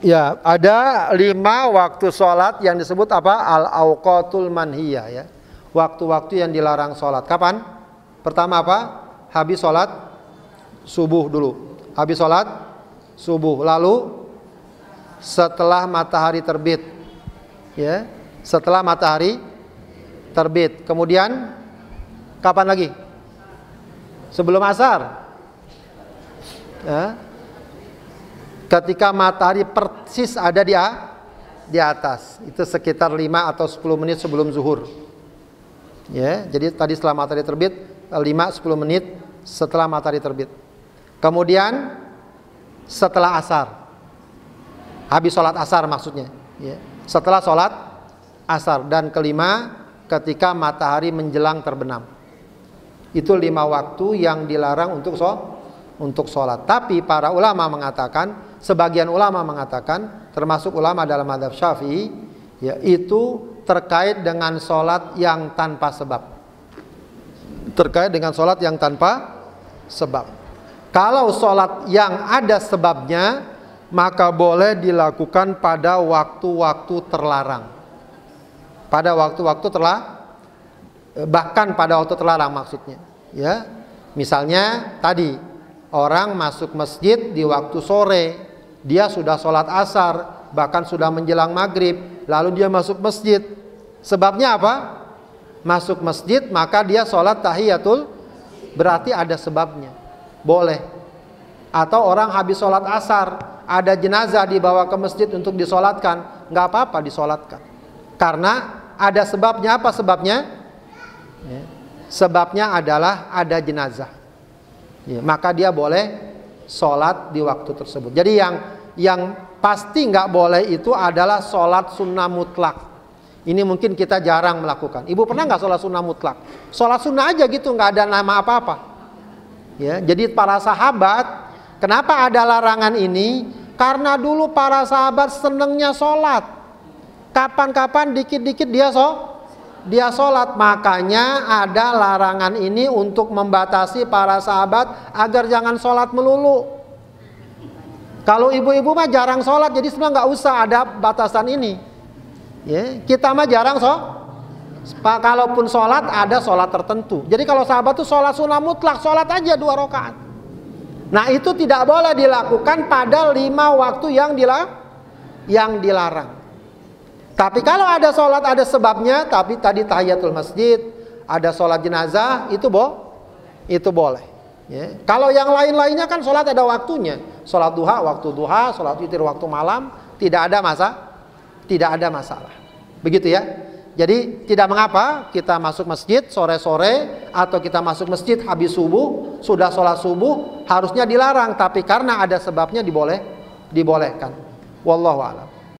Ya, ada 5 waktu sholat yang disebut apa? Al-awqatul manhiyah ya. Waktu-waktu yang dilarang sholat. Kapan? Pertama apa? Habis sholat subuh dulu. Habis sholat subuh. Lalu setelah matahari terbit. Ya, setelah matahari terbit. Kemudian kapan lagi? Sebelum asar. Ya. Ketika matahari persis ada di atas, itu sekitar 5 atau 10 menit sebelum zuhur. Ya, jadi tadi setelah matahari terbit, 5-10 menit setelah matahari terbit. Kemudian setelah asar, habis sholat asar maksudnya. Ya. Setelah sholat asar, dan kelima ketika matahari menjelang terbenam. Itu 5 waktu yang dilarang untuk sholat. Tapi para ulama mengatakan, sebagian ulama mengatakan, termasuk ulama dalam mazhab Syafi'i, yaitu terkait dengan sholat yang tanpa sebab. Terkait dengan sholat yang tanpa sebab. Kalau sholat yang ada sebabnya, maka boleh dilakukan pada waktu-waktu terlarang. Pada waktu-waktu bahkan pada waktu terlarang maksudnya. Ya, misalnya tadi orang masuk masjid di waktu sore, dia sudah sholat asar, bahkan sudah menjelang maghrib, lalu dia masuk masjid. Sebabnya apa? Masuk masjid maka dia sholat tahiyatul, berarti ada sebabnya, boleh. Atau orang habis sholat asar, ada jenazah dibawa ke masjid untuk disolatkan, nggak apa-apa disolatkan, karena ada sebabnya. Apa sebabnya? Ya. Sebabnya adalah ada jenazah. Ya, maka dia boleh sholat di waktu tersebut. Jadi yang pasti nggak boleh itu adalah sholat sunnah mutlak. Ini mungkin kita jarang melakukan. Ibu pernah nggak sholat sunnah mutlak? Sholat sunnah aja gitu, nggak ada nama apa-apa. Ya, jadi para sahabat, kenapa ada larangan ini? Karena dulu para sahabat senengnya sholat. Kapan-kapan dikit-dikit dia sholat. Makanya ada larangan ini untuk membatasi para sahabat agar jangan sholat melulu. Kalau ibu-ibu mah jarang sholat, jadi sebenarnya nggak usah ada batasan ini. Ya, kita mah jarang kalaupun sholat ada sholat tertentu. Jadi kalau sahabat tuh sholat sunnah mutlak, sholat aja 2 rakaat. Nah itu tidak boleh dilakukan pada 5 waktu yang dilarang. Tapi kalau ada sholat ada sebabnya, tapi tadi tahiyatul masjid, ada sholat jenazah, itu boleh. Ya. Kalau yang lain-lainnya kan sholat ada waktunya. Sholat duha waktu duha, sholat witir waktu malam, tidak ada masalah. Begitu ya. Jadi tidak mengapa kita masuk masjid sore-sore, atau kita masuk masjid habis subuh, sudah sholat subuh, harusnya dilarang. Tapi karena ada sebabnya dibolehkan. Wallahu a'lam.